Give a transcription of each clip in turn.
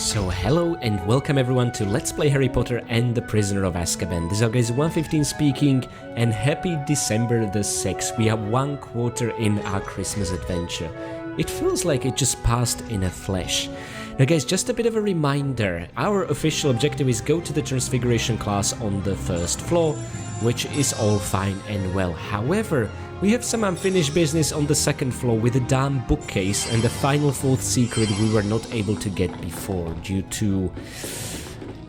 So hello and welcome everyone to Let's Play Harry Potter and the Prisoner of Azkaban. This is Guys115 speaking, and happy December the 6th. We have 1 quarter in our Christmas adventure. It feels like it just passed in a flash. Now guys, just a bit of a reminder, our official objective is go to the Transfiguration class on the 1st floor, which is all fine and well. However, we have some unfinished business on the 2nd floor with a damn bookcase and the final 4th secret we were not able to get before due to...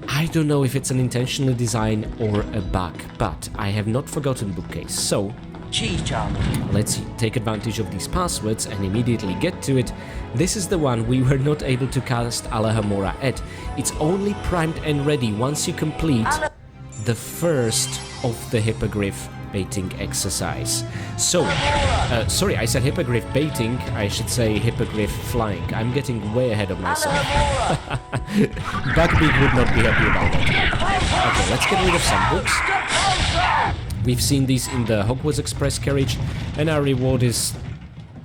I don't know if it's an intentional design or a bug, but I have not forgotten bookcase, so... let's take advantage of these passwords and immediately get to it. This is the one we were not able to cast Alohomora at. It's only primed and ready once you complete the first of the hippogriff baiting exercise. So, sorry, I said hippogriff baiting, I should say hippogriff flying. I'm getting way ahead of myself. Buckbeak would not be happy about that. Okay, let's get rid of some books. We've seen these in the Hogwarts Express carriage, and our reward is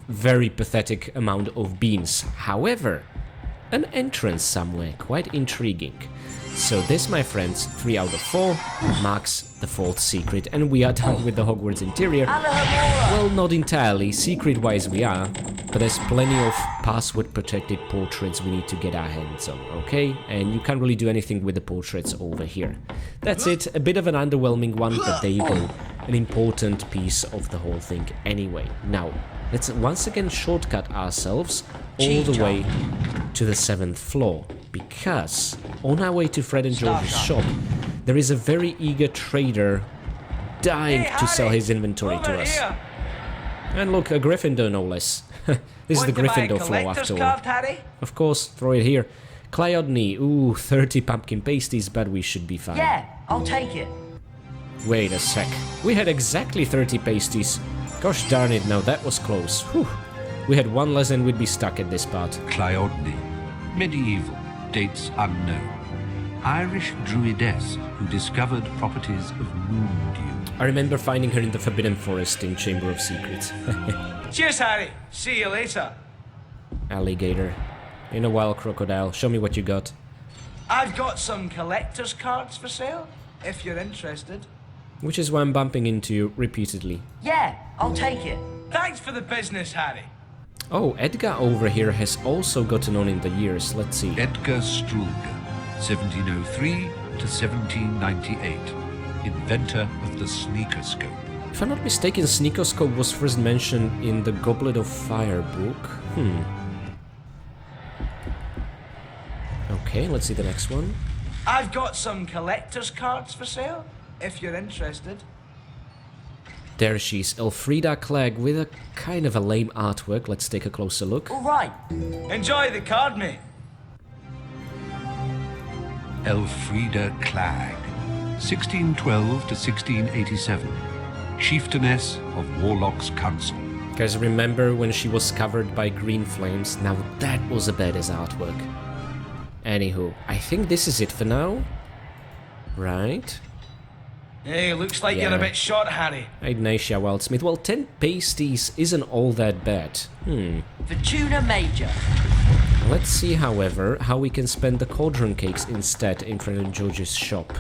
very pathetic amount of beans. However, an entrance somewhere, quite intriguing. So this, my friends, 3 out of 4, marks the 4th secret, and we are done with the Hogwarts interior. Well, not entirely, secret-wise we are, but there's plenty of password-protected portraits we need to get our hands on, okay? And you can't really do anything with the portraits over here. That's it, a bit of an underwhelming one, but there you go, an important piece of the whole thing anyway. Now, let's once again shortcut ourselves all the way to the 7th floor, because on our way to Fred and George's shop, there is a very eager trader dying to sell his inventory to us. And look, a Gryffindor no less. This is the Gryffindor floor after all. Of course, throw it here. Clyodney, ooh, 30 pumpkin pasties, but we should be fine. Yeah, I'll take it. Wait a sec, we had exactly 30 pasties. Gosh darn it, now that was close. Whew. We had one less and we'd be stuck at this part. Clyodney, medieval, dates unknown. Irish druidess who discovered properties of moon dew. I remember finding her in the Forbidden Forest in Chamber of Secrets. Cheers, Harry. See you later. Alligator. In a while, crocodile. Show me what you got. I've got some collector's cards for sale, if you're interested. Which is why I'm bumping into you repeatedly. Yeah, I'll take it. Thanks for the business, Harry. Oh, Edgar over here has also gotten on in the years. Let's see. Edgar Strulga, 1703 to 1798, inventor of the sneakoscope. If I'm not mistaken, sneakoscope was first mentioned in the Goblet of Fire book. Okay, let's see the next one. I've got some collector's cards for sale, if you're interested. There she is, Elfrida Clegg with a kind of a lame artwork. Let's take a closer look. All right. Enjoy the card, mate. Elfrida Clegg, 1612 to 1687, chieftainess of Warlock's Council. Guys, remember when she was covered by green flames? Now that was a badass artwork. Anywho, I think this is it for now. Right? Hey, looks like you're a bit short, Harry. Ignatia Wildsmith. Well, 10 pasties isn't all that bad. Fortuna Major. Let's see, however, how we can spend the cauldron cakes instead in Fred and George's shop.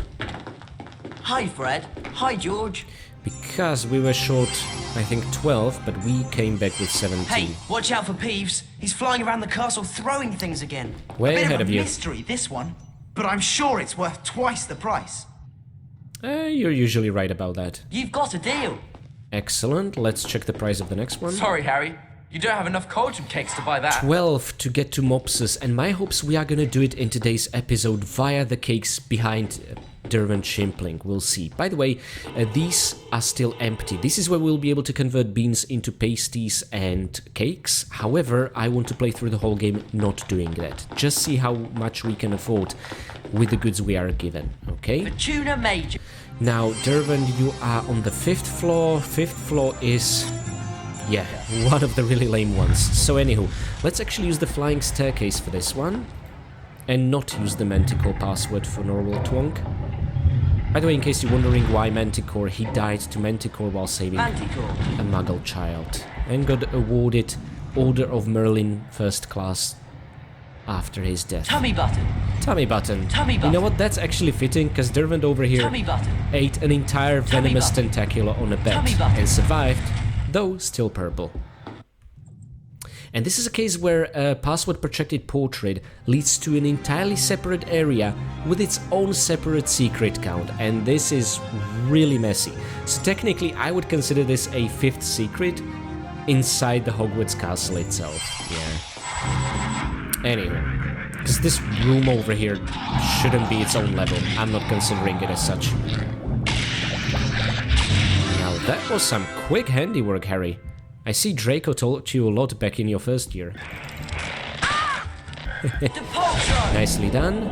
Hi, Fred. Hi, George. Because we were short, I think 12, but we came back with 17. Hey, watch out for Peeves. He's flying around the castle throwing things again. Way ahead of you. Mystery, this one. But I'm sure it's worth twice the price. You're usually right about that. You've got a deal. Excellent. Let's check the price of the next one. Sorry, Harry. You don't have enough cauldron cakes to buy that. 12 to get to Mopsus, and my hopes we are gonna do it in today's episode via the cakes behind Derwent Shimpling. We'll see. By the way, these are still empty. This is where we'll be able to convert beans into pasties and cakes. However, I want to play through the whole game not doing that. Just see how much we can afford with the goods we are given, okay? Fortuna Major. Now, Derwent, you are on the 5th floor. 5th floor is... yeah, one of the really lame ones. So anywho, let's actually use the flying staircase for this one. And not use the Manticore password for normal Twonk. By the way, in case you're wondering why Manticore, he died to Manticore while saving a Muggle child. And got awarded Order of Merlin First Class after his death. Tummy button. Tummy button. Tummy You know button. what? That's actually fitting, because Derwent over here Tummy button. ate an entire venomous button. tentacular on a bed Tummy button. and survived, though still purple. And this is a case where a password-protected portrait leads to an entirely separate area with its own separate secret count, and this is really messy. So technically I would consider this a 5th secret inside the Hogwarts castle itself. Yeah. Anyway, because this room over here shouldn't be its own level. I'm not considering it as such. Now that was some quick handiwork, Harry. I see Draco taught you a lot back in your first year. Nicely done.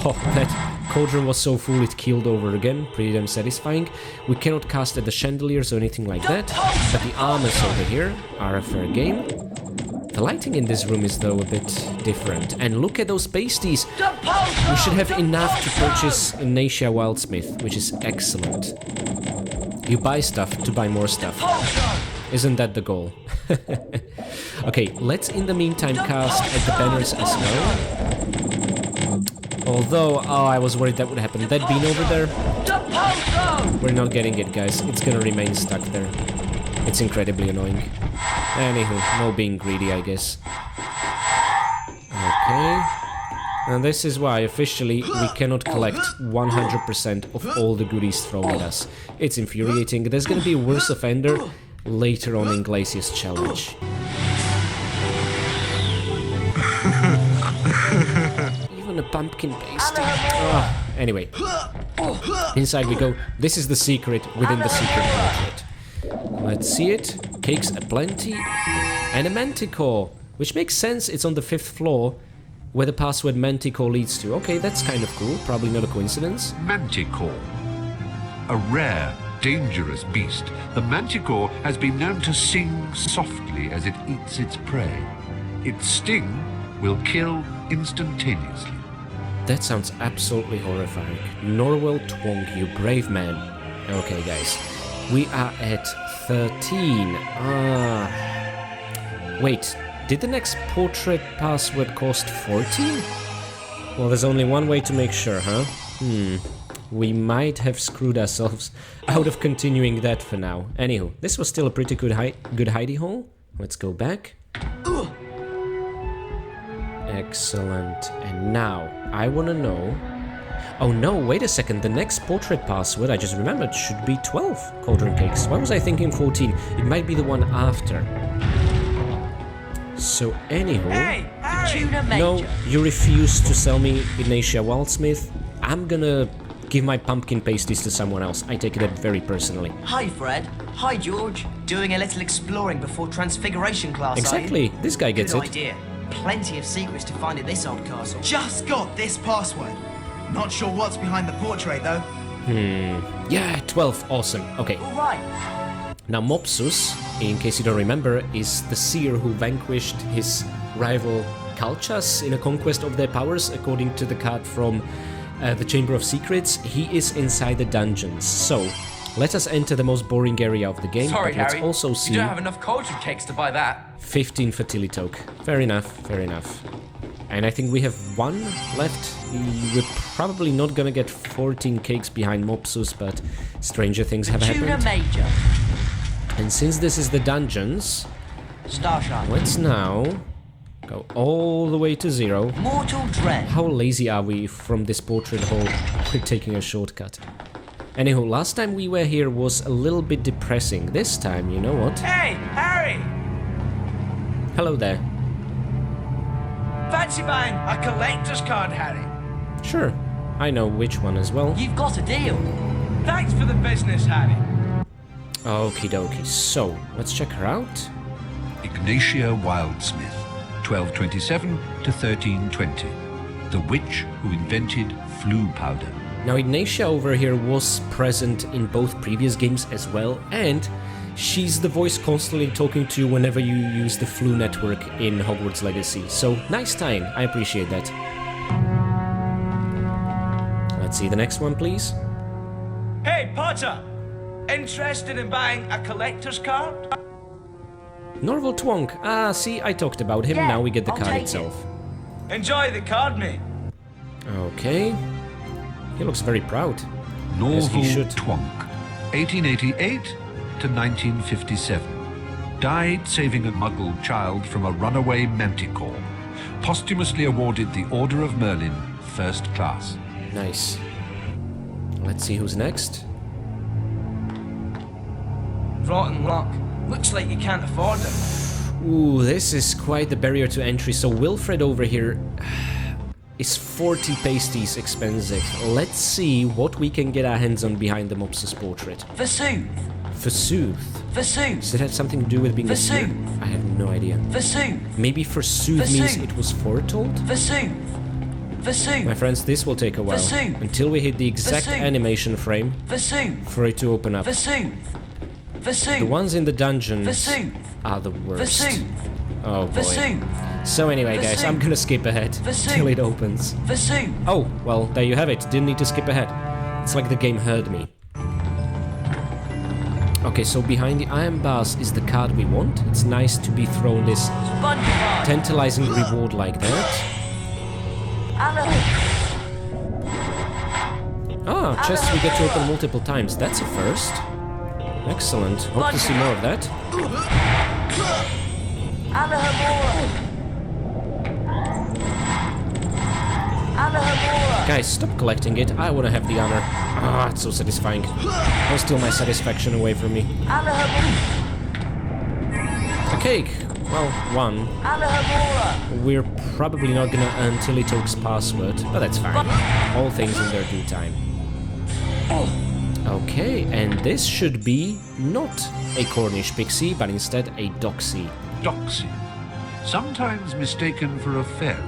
Oh, that cauldron was so full it keeled over again. Pretty damn satisfying. We cannot cast at the chandeliers or anything like that, but the armors over here are a fair game. The lighting in this room is though a bit different. And look at those pasties! We should have enough to purchase Ignatia Wildsmith, which is excellent. You buy stuff to buy more stuff. Isn't that the goal? Okay, let's in the meantime cast at the banners as well. Although, oh, I was worried that would happen. That bean over there, we're not getting it, guys. It's gonna remain stuck there. It's incredibly annoying. Anywho, no being greedy, I guess. Okay. And this is why, officially, we cannot collect 100% of all the goodies thrown at us. It's infuriating. There's gonna be a worse offender later on in Glacier's challenge. Even a pumpkin pasty. Oh, anyway. Inside we go. This is the secret within the secret portrait. Let's see it. Cakes aplenty. And a manticore. Which makes sense, it's on the 5th floor, where the password Manticore leads to. Okay, that's kind of cool. Probably not a coincidence. Manticore. A rare, dangerous beast, the Manticore has been known to sing softly as it eats its prey. Its sting will kill instantaneously. That sounds absolutely horrifying. Norwell Twonk, you brave man. Okay, guys. We are at 13. Wait. Did the next portrait password cost 14? Well, there's only one way to make sure, huh? We might have screwed ourselves out of continuing that for now. Anywho, this was still a pretty good hidey hole. Let's go back. Excellent. And now, I want to know... Oh no, wait a second. The next portrait password, I just remembered, should be 12 cauldron cakes. Why was I thinking 14? It might be the one after. So, anywho... Hey, Harry! No, you refuse to sell me Ignatia Wildsmith. I'm gonna give my pumpkin pasties to someone else. I take that very personally. Hi, Fred. Hi, George. Doing a little exploring before Transfiguration class, Exactly. are you? This guy gets Good it. idea. Plenty of secrets to find at this old castle. Just got this password. Not sure what's behind the portrait, though. Yeah, 12. Awesome. Okay. All right. Now, Mopsus, in case you don't remember, is the seer who vanquished his rival Kalchas in a conquest of their powers, according to the card from the Chamber of Secrets. He is inside the dungeons. So, let us enter the most boring area of the game. Sorry, but let's Harry. also see You don't have enough cauldron cakes to buy that. 15 fertility toke. Fair enough, fair enough. And I think we have one left. We're probably not gonna get 14 cakes behind Mopsus, but stranger things have happened. Major. And since this is the dungeons, Starshine. let's now go all the way to 0. Mortal Dread. How lazy are we from this portrait hole? We're taking a shortcut. Anywho, last time we were here was a little bit depressing. This time, you know what? Hey, Harry! Hello there. Fancy buying a collector's card, Harry? Sure, I know which one as well. You've got a deal. Thanks for the business, Harry. Okie dokie, so let's check her out. Ignatia Wildsmith, 1227 to 1320. The witch who invented flu powder. Now, Ignatia over here was present in both previous games as well, and she's the voice constantly talking to you whenever you use the flu network in Hogwarts Legacy. So, nice tying, I appreciate that. Let's see the next one, please. Hey, Potter! Interested in buying a collector's card? Norval Twonk. Ah, see, I talked about him. Yeah, Now we get the I'll card take itself. Enjoy the card, mate. Okay. He looks very proud. Norval As he should. Twonk, 1888 to 1957. Died saving a Muggle child from a runaway manticore. Posthumously awarded the Order of Merlin, first class. Nice. Let's see who's next. Rotten luck. Looks like you can't afford it. Ooh, this is quite the barrier to entry. So Wilfred over here is 40 pasties expensive. Let's see what we can get our hands on behind the Mopsus Portrait. Versoothe. Versoothe. Versoothe. Does it have something to do with being a seer? Versoothe. I have no idea. Versoothe. Maybe Versoothe means Versoothe. it was foretold? Versoothe. My Versoothe. friends, this will take a while. Versoothe. Until we hit the exact Versoothe. animation frame Versoothe. for it to open up. Versoothe. The Versoothe. ones in the dungeons Versoothe. are the worst. Versoothe. Oh boy. Versoothe. So anyway guys, I'm gonna skip ahead Versoothe. till it opens. Versoothe. Oh, well, there you have it. Didn't need to skip ahead. It's like the game heard me. Okay, so behind the iron bars is the card we want. It's nice to be thrown this SpongeBob. tantalizing reward like that. Alan. Ah, chests we get to open multiple times. That's a first. Excellent. Hope to see more of that. Alahamora. Alahamora. Guys, stop collecting it. I want to have the honor. Ah, it's so satisfying. Don't steal my satisfaction away from me. Alahamora. A cake. Well, one. Alahamora. We're probably not gonna earn Tillytoke's password, but that's fine. All things in their due time. Okay, and this should be not a Cornish pixie, but instead a doxy. Doxy, sometimes mistaken for a fairy,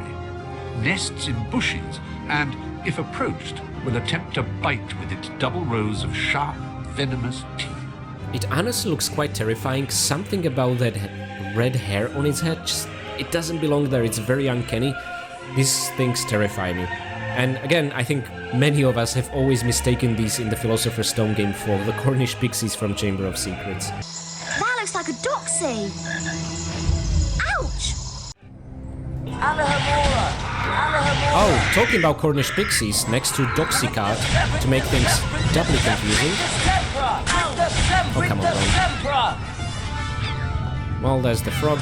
nests in bushes and, if approached, will attempt to bite with its double rows of sharp, venomous teeth. It honestly looks quite terrifying. Something about that red hair on its head, just, it doesn't belong there. It's very uncanny. These things terrify me. And again, I think many of us have always mistaken these in the Philosopher's Stone game for the Cornish pixies from Chamber of Secrets. That looks like a doxy. Ouch! Alahamora. Alahamora. Oh, talking about Cornish pixies, next to Doxy card, to make things doubly confusing. Oh, come on, Rictusempra. Well, there's the frog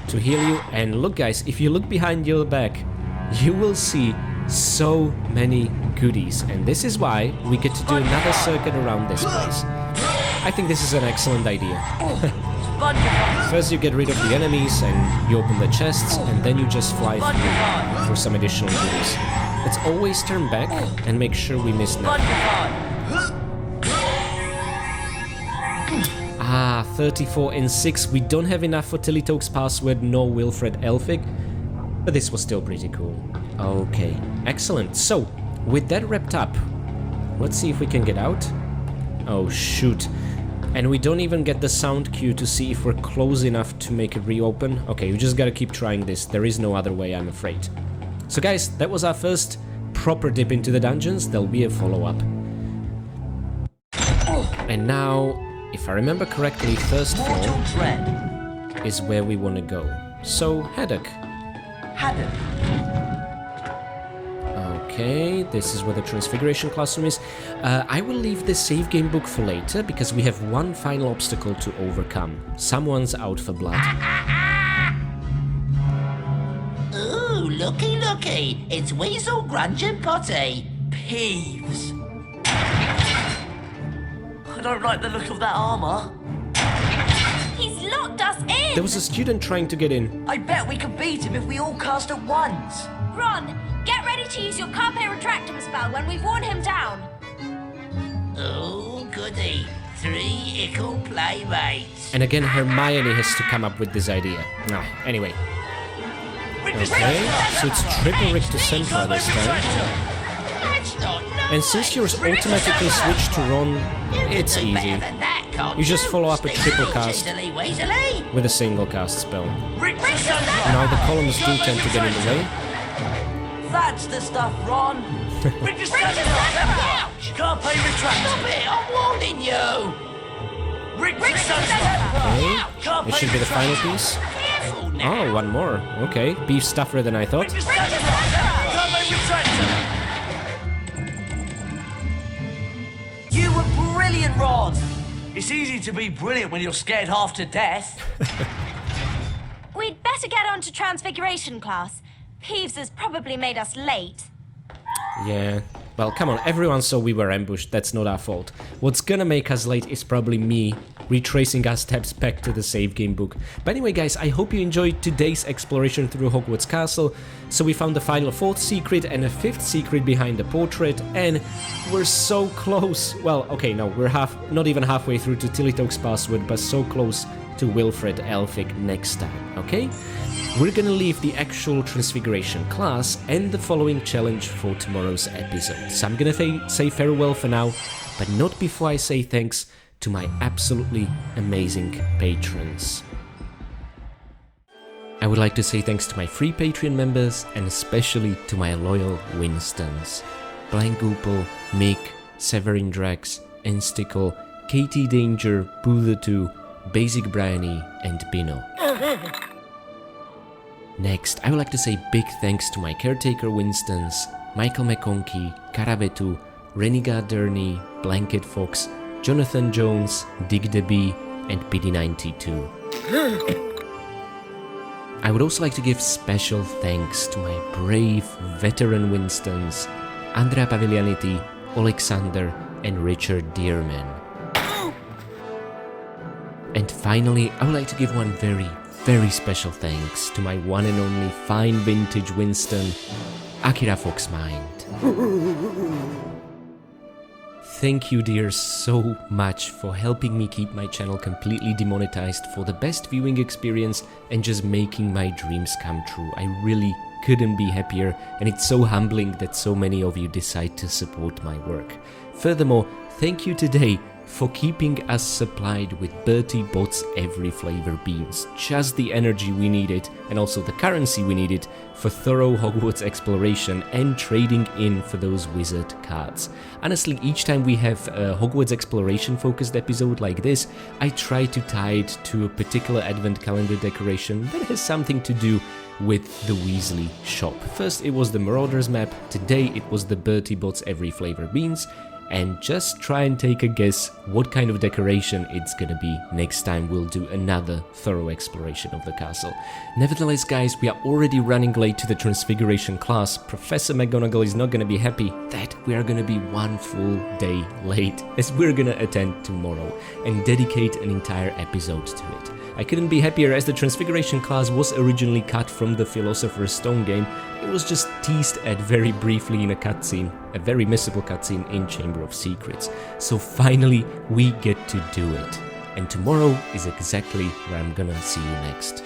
to heal you. And look, guys, if you look behind your back, you will see so many goodies. And this is why we get to do another circuit around this place. I think this is an excellent idea. SpongeBob. First you get rid of the enemies and you open the chests, and then you just fly through for some additional goodies. Let's always turn back and make sure we miss nothing. SpongeBob. Ah, 34 and 6. We don't have enough for Tillytoke's password nor Wilfred Elphick, but this was still pretty cool. Okay, excellent. So, with that wrapped up, let's see if we can get out. Oh, shoot. And we don't even get the sound cue to see if we're close enough to make it reopen. Okay, we just gotta keep trying this. There is no other way, I'm afraid. So guys, that was our first proper dip into the dungeons. There'll be a follow-up. And now, if I remember correctly, first floor Mortal Dread. is where we want to go. So, Haddock. Haddock. Okay, this is where the Transfiguration classroom is. I will leave the save game book for later, because we have one final obstacle to overcome. Someone's out for blood. Ooh, looky, looky. It's Weasel, Grunge and Potty. Peeves. I don't like the look of that armor. He's locked us in! There was a student trying to get in. I bet we could beat him if we all cast at once. Ron, get ready to use your Carpe Retractum spell when we've worn him down. Oh, goody. 3 ickle playmates. And again, Hermione has to come up with this idea. Nah, anyway. Okay, so it's triple Rictusempra this time. That's not nice. And since yours automatically switched to Ron, it's Do better easy. than that, can't You just follow up a triple cast Weasley, Weasley. with a single cast spell. Rictusempra. Now the columns do tend to get in the way. That's the stuff, Ron. Rictusempra. Ouch! Carpe retract. Stop it, I'm warning you. Rictusempra. Okay. It should be the final piece. Oh, one more. Okay, Peeves tougher than I thought. You were brilliant, Ron! It's easy to be brilliant when you're scared half to death. We'd better get on to Transfiguration class. Peeves has probably made us late. Yeah. Well, come on, everyone saw we were ambushed, that's not our fault. What's gonna make us late is probably me retracing our steps back to the save game book. But anyway guys, I hope you enjoyed today's exploration through Hogwarts Castle. So we found the final 4th secret and a 5th secret behind the portrait, and we're so close. Well, okay, no, we're not even halfway through to Tillytoke's password, but so close to Wilfred Elphick next time, okay? We're gonna leave the actual Transfiguration class and the following challenge for tomorrow's episode. So I'm gonna say farewell for now, but not before I say thanks to my absolutely amazing patrons. I would like to say thanks to my free Patreon members and especially to my loyal Winstons. Blank Goopel, Mick, Severin Drax, Enstickle, Katie Danger, Boo2, Basic Bryony, and Bino. Next, I would like to say big thanks to my Caretaker Winstons, Michael McConkey, Karavetu, Renegade Durney, Blanket Fox, Jonathan Jones, Dig the Bee, and PD92. I would also like to give special thanks to my brave veteran Winstons, Andrea Paviglianiti, Alexander, and Richard Dearman. And finally, I would like to give one very special thanks to my one and only fine vintage Winston, Akira Foxmind. Thank you dear so much for helping me keep my channel completely demonetized for the best viewing experience and just making my dreams come true. I really couldn't be happier, and it's so humbling that so many of you decide to support my work. Furthermore, thank you today for keeping us supplied with Bertie Bott's every flavor beans, just the energy we needed and also the currency we needed for thorough Hogwarts exploration and trading in for those wizard cards. Honestly, each time we have a Hogwarts exploration focused episode like this, I try to tie it to a particular advent calendar decoration that has something to do with the Weasley shop. First it was the Marauders map, today it was the Bertie Bott's every flavor beans, and just try and take a guess what kind of decoration it's gonna be next time we'll do another thorough exploration of the castle. Nevertheless guys, we are already running late to the Transfiguration class. Professor McGonagall is not gonna be happy that we are gonna be one full day late, as we're gonna attend tomorrow and dedicate an entire episode to it. I couldn't be happier, as the Transfiguration class was originally cut from the Philosopher's Stone game. It was just teased at very briefly in a cutscene, a very missable cutscene in Chamber of Secrets. So finally we get to do it. And tomorrow is exactly where I'm gonna see you next.